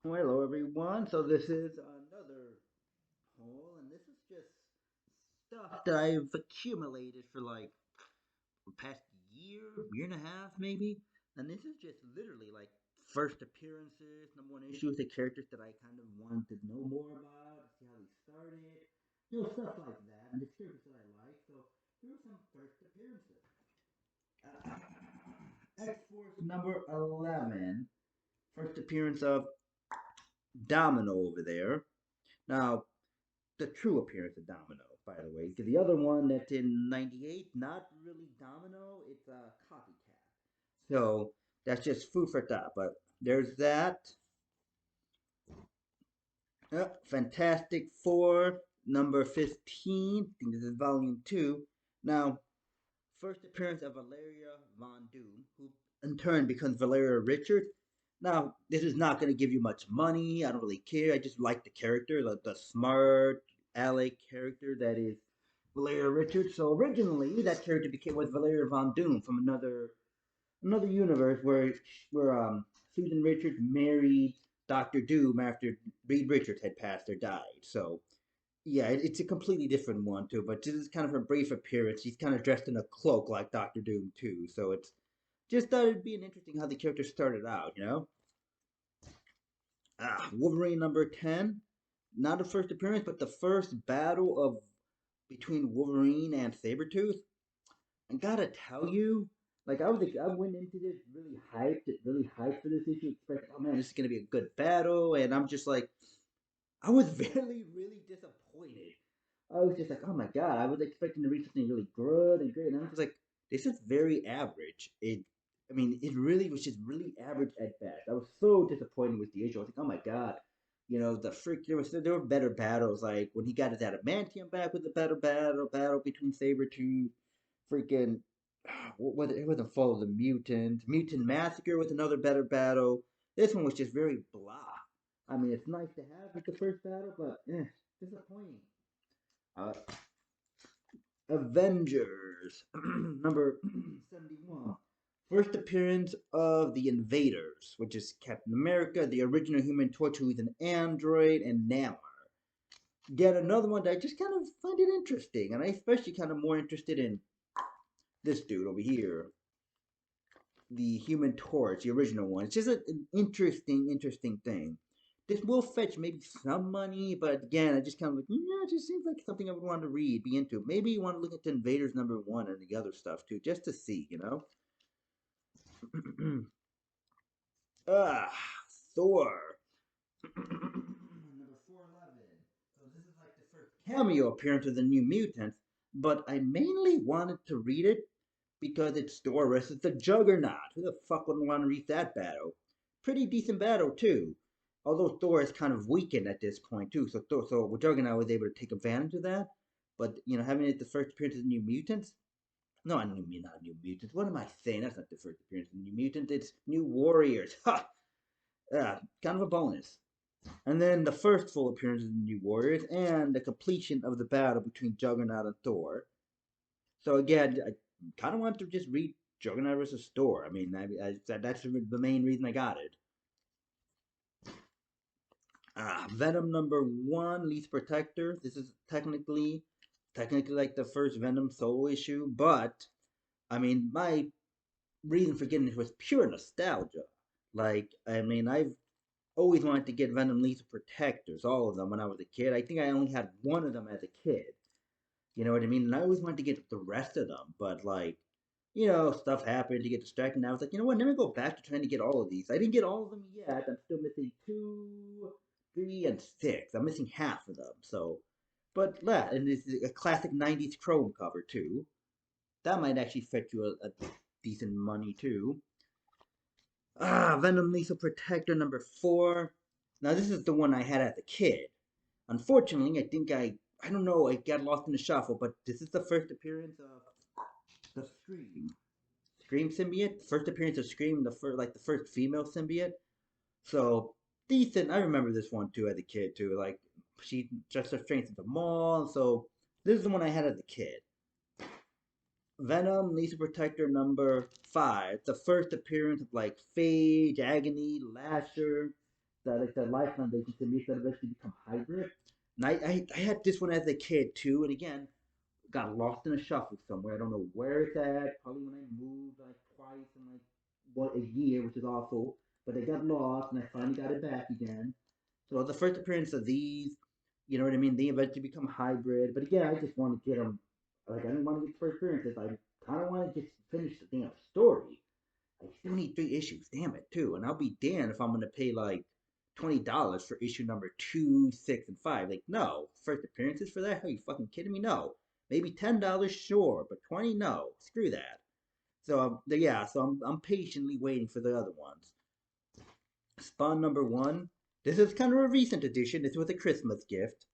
Hello, everyone. So this is another poll, and this is just stuff that I've accumulated for like the past year and a half, maybe. And this is just literally like first appearances, number one issues, the characters that I kind of wanted to know more about, see how they started, stuff like that, and the characters that I like. So here are some first appearances. X Force number 11, first appearance of Domino over there. Now, the true appearance of Domino, by the way. Because the other one that's in '98, not really Domino, it's a copycat. So that's just food for thought. But there's that. Fantastic Four, number 15. I think this is volume 2. Now, first appearance of Valeria Von Doom, who in turn becomes Valeria Richards. Now, this is not going to give you much money. I don't really care. I just like the character, the smart Alec character that is Valeria Richards. So originally, that character became was Valeria Von Doom from another universe where Susan Richards married Doctor Doom after Reed Richards had passed or died. So yeah, it's a completely different one too. But this is kind of her brief appearance. She's kind of dressed in a cloak like Doctor Doom too. So it's just thought it'd be interesting how the character started out. Wolverine number 10. Not the first appearance, but the first battle of between Wolverine and Sabretooth. I gotta tell you, like I went into this really hyped for this issue, expecting, oh man, this is gonna be a good battle, and I'm just like, I was really disappointed. I was just like, oh my god, I was expecting to read something really good and great, and I was just like, this is very average. I mean, it really was just really average at best. I was so disappointed with the issue. I was like, oh my god, the freak. There were better battles, like when he got his adamantium back with the better battle between Sabretooth, freaking. It wasn't Fall of the Mutant Massacre with another better battle. This one was just very blah. I mean, it's nice to have with the first battle, but disappointing. Uh, Avengers, number 71. First appearance of the Invaders, which is Captain America, the original Human Torch, who is an android, and Namor. Yet another one that I just kind of find it interesting, and I especially kind of more interested in this dude over here, the Human Torch, the original one. It's just an interesting thing. This will fetch maybe some money, but again, I just kind of like, yeah, it just seems like something I would want to read, be into. Maybe you want to look at the Invaders number 1 and the other stuff too, just to see. ah, Thor. Number 411. So this is like the first cameo appearance of the New Mutants, but I mainly wanted to read it because it's Thor versus the Juggernaut. Who the fuck wouldn't want to read that battle? Pretty decent battle too. Although Thor is kind of weakened at this point too, so Juggernaut was able to take advantage of that. But having it the first appearance of the New Mutants. No, not New Mutants. What am I saying? That's not the first appearance of the New Mutants. It's New Warriors. Ha! Kind of a bonus. And then the first full appearance of the New Warriors and the completion of the battle between Juggernaut and Thor. So again, I kind of want to just read Juggernaut versus Thor. I mean, that's the main reason I got it. Venom number 1, Least Protector. This is technically like the first Venom solo issue, but I mean, my reason for getting it was pure nostalgia. Like, I mean, I've always wanted to get Venom Lethal Protectors, all of them, when I was a kid. I think I only had one of them as a kid. You know what I mean? And I always wanted to get the rest of them, but like, stuff happened to get distracted. And I was like, you know what? Let me go back to trying to get all of these. I didn't get all of them yet. I'm still missing 2, 3, and 6. I'm missing half of them. So, but yeah, and it's a classic '90s Chrome cover too. That might actually fetch you a decent money too. Venom Lethal Protector number 4. Now this is the one I had as a kid. Unfortunately, I think I don't know, I got lost in the shuffle, but this is the first appearance of the Scream symbiote. First appearance of Scream, the first female symbiote. So decent. I remember this one too as a kid too. Like she just her strength at the mall. So this is the one I had as a kid. Venom, Lisa Protector number 5. The first appearance of like Phage, Agony, Lasher. the Life Foundation to make that eventually become hybrid. And I had this one as a kid too, and again, got lost in a shuffle somewhere. I don't know where it's at. Probably when I moved like twice in like what a year, which is awful. But I got lost, and I finally got it back again. So the first appearance of these, you know what I mean? They eventually become hybrid. But again, I just want to get them. Like I didn't want to get first appearances. I kind of want to just finish the damn story. I still need 3 issues. Damn it, too. And I'll be damned if I'm gonna pay like $20 for issue number 2, 6, and 5. Like, no. First appearances for that? Are you fucking kidding me? No. Maybe $10, sure, but 20, no. Screw that. So yeah, so I'm patiently waiting for the other ones. Spawn number one. This is kind of a recent edition. This was a Christmas gift.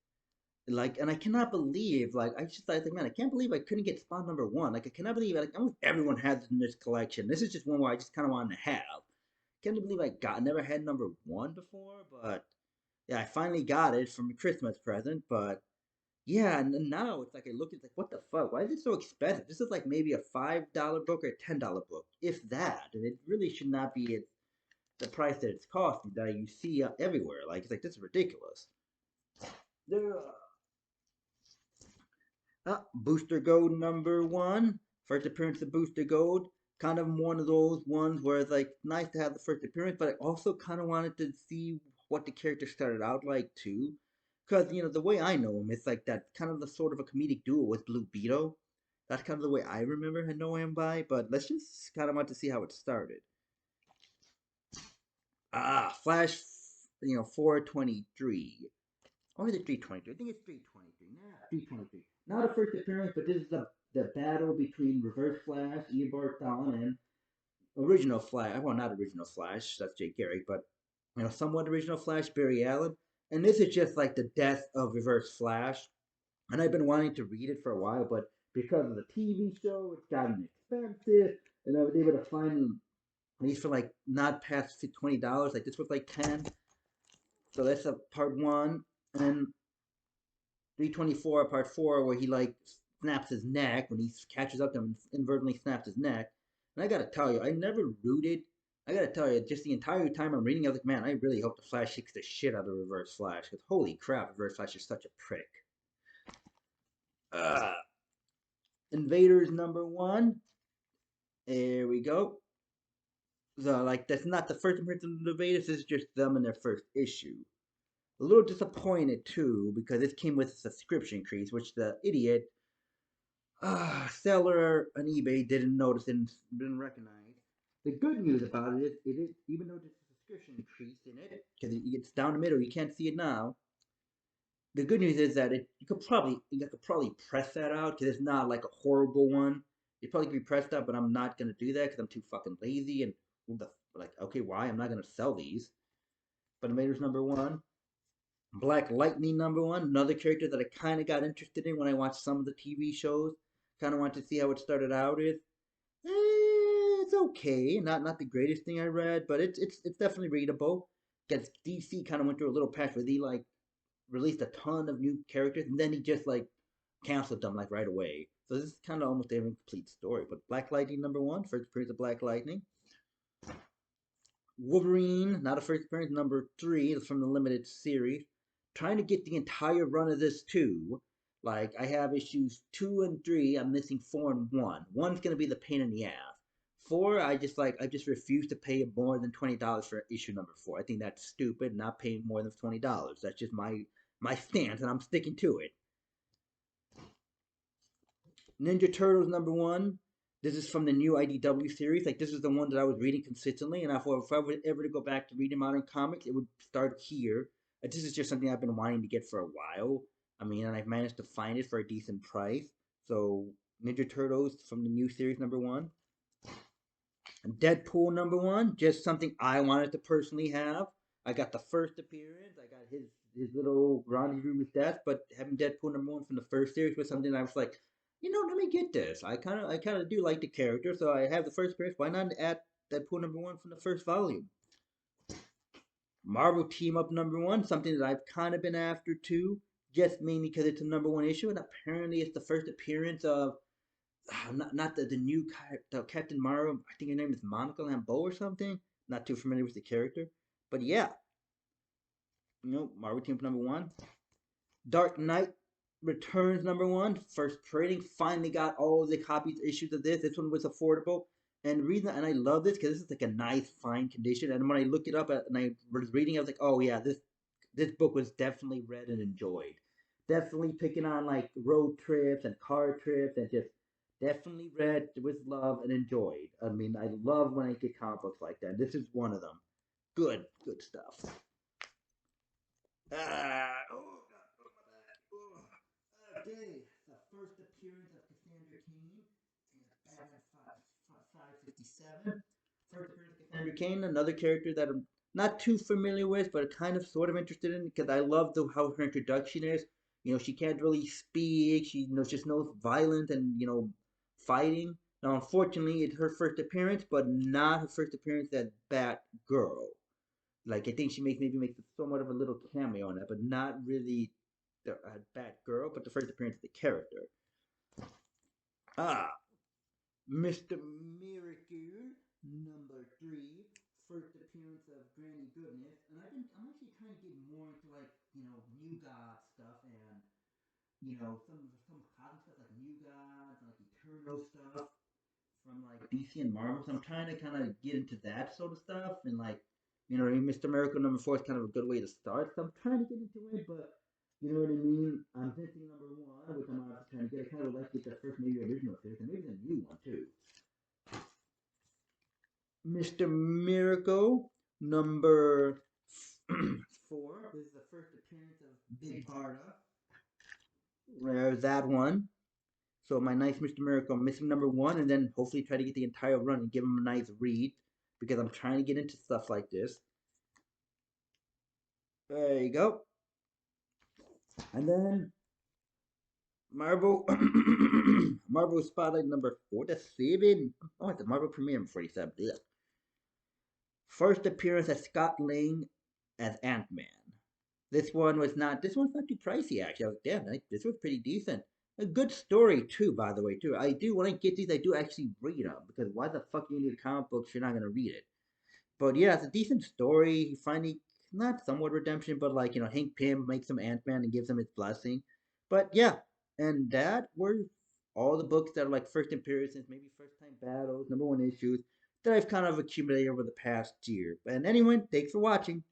Like, and I cannot believe, like, I just thought, like, man, I can't believe I couldn't get Spawn number one. Like, I cannot believe, like, almost everyone has this in this collection. This is just one where I just kind of wanted to have. Can't believe I never had number one before, but yeah, I finally got it from a Christmas present. But yeah, and now it's like I look, it's like, what the fuck? Why is it so expensive? This is like maybe a $5 book or a $10 book, if that. And it really should not be at the price that it's costing that you see everywhere. Like, it's like, this is ridiculous. There, Booster Gold number one. First appearance of Booster Gold. Kind of one of those ones where it's like nice to have the first appearance, but I also kind of wanted to see what the character started out like too. Because, you know, the way I know him, it's like that kind of the sort of a comedic duo with Blue Beetle. That's kind of the way I remember and know him by, but let's just kind of want to see how it started. Flash, 423. Or is it 323? I think it's 323. Nah, 323. Not a first appearance, but this is the battle between Reverse Flash, Ian Barthon, and original Flash. Well, not original Flash, that's Jake Garrick, but, somewhat original Flash, Barry Allen. And this is just like the death of Reverse Flash. And I've been wanting to read it for a while, but because of the TV show, it's gotten expensive. And I was able to find these for like not past $20. Like this was like 10. So that's a part one. And then 324 part 4 where he like snaps his neck when he catches up to him and inadvertently snaps his neck. And I gotta tell you, I never rooted. I gotta tell you, just the entire time I'm reading, I was like, man, I really hope the Flash kicks the shit out of Reverse Flash. Because holy crap, Reverse Flash is such a prick. Uh, Invaders number one. There we go. So, like, that's not the first appearance of the Invaders, this is just them in their first issue. A little disappointed too, because this came with a subscription increase, which the idiot seller on eBay didn't notice and didn't recognize. The good news about it is even though there's a subscription increase in it, because it's down the middle, you can't see it now. The good news is that you could probably press that out because it's not like a horrible one. It probably could be pressed out, but I'm not gonna do that because I'm too fucking lazy and like okay why I'm not gonna sell these. But Invaders number one, Black Lightning number one, another character that I kind of got interested in when I watched some of the TV shows. Kind of wanted to see how it started out. It's okay, not the greatest thing I read, but it's definitely readable. Gets DC kind of went through a little patch where they like released a ton of new characters and then he just like canceled them like right away. So this is kind of almost an incomplete story. But Black Lightning number one, first appearance of Black Lightning. Wolverine, not a first appearance, number three is from the limited series. Trying to get the entire run of this too. Like I have issues 2 and 3. I'm missing 4 and 1. One's gonna be the pain in the ass. Four, I just refuse to pay more than $20 for issue number 4. I think that's stupid. Not paying more than $20. That's just my stance, and I'm sticking to it. Ninja Turtles number one. This is from the new IDW series. Like this is the one that I was reading consistently, and I thought if I were ever to go back to reading modern comics, it would start here. This is just something I've been wanting to get for a while. I mean, and I've managed to find it for a decent price. So Ninja Turtles from the new series number one. Deadpool number one, just something I wanted to personally have. I got the first appearance. I got his little rendezvous with death, but having Deadpool number one from the first series was something I was like, let me get this. I kind of do like the character, so I have the first appearance. Why not add Deadpool number one from the first volume? Marvel Team Up number one, something that I've kind of been after too, just mainly because it's a number one issue, and apparently it's the first appearance of not the new the Captain Marvel. I think her name is Monica Lambeau or something. Not too familiar with the character, but yeah. Marvel Team number one. Dark Knight Returns number one. First printing. Finally got all the copies issues of this. This one was affordable. And reason and I love this because this is like a nice fine condition. And when I looked it up and I was reading, I was like, oh yeah, this book was definitely read and enjoyed. Definitely picking on like road trips and car trips and just definitely read with love and enjoyed. I mean, I love when I get comic books like that. This is one of them. Good stuff. Oh, God, oh, my back. Oh. Okay, the first appearance of Cassandra Cain in Batman 557. First appearance of Cassandra Cain, another character that I'm not too familiar with, but kind of sort of interested in because I love how her introduction is. She can't really speak. She just knows violence and fighting. Now, unfortunately, it's her first appearance, but not her first appearance as Batgirl. Like I think she maybe makes somewhat of a little cameo on that, but not really the Batgirl, but the first appearance of the character. Ah, Mr. Miracle number 3, first appearance of Granny Goodness, and I'm actually trying to get more into like New God stuff and some cosmic stuff like New Gods and like Eternal stuff from like DC and Marvel. So I'm trying to kind of get into that sort of stuff and like Mr. Miracle number 4 is kind of a good way to start. So I'm trying to get into it, but you know what I mean. I'm thinking number 1, which I'm obviously trying to get. I kind of like get the first maybe original series and maybe the new one too. Mr. Miracle number 4. This is the first appearance of Big Barda. There's that one. So my nice Mr. Miracle, I'm missing number 1, and then hopefully try to get the entire run and give him a nice read because I'm trying to get into stuff like this. There you go. And then Marvel Marvel Spotlight number 47. Oh, it's a Marvel Premiere 47. Yeah. First appearance of Scott Lang as Ant-Man. This one's not too pricey actually. I was damn, this was pretty decent. A good story too, by the way, too. I do when I get these, I do actually read them because why the fuck you need comic books if you're not gonna read it? But yeah, it's a decent story. He finally not somewhat redemption, but like Hank Pym makes him Ant Man and gives him his blessing. But yeah, and that were all the books that are like first appearances, maybe first time battles, number 1 issues that I've kind of accumulated over the past year. And anyway, thanks for watching.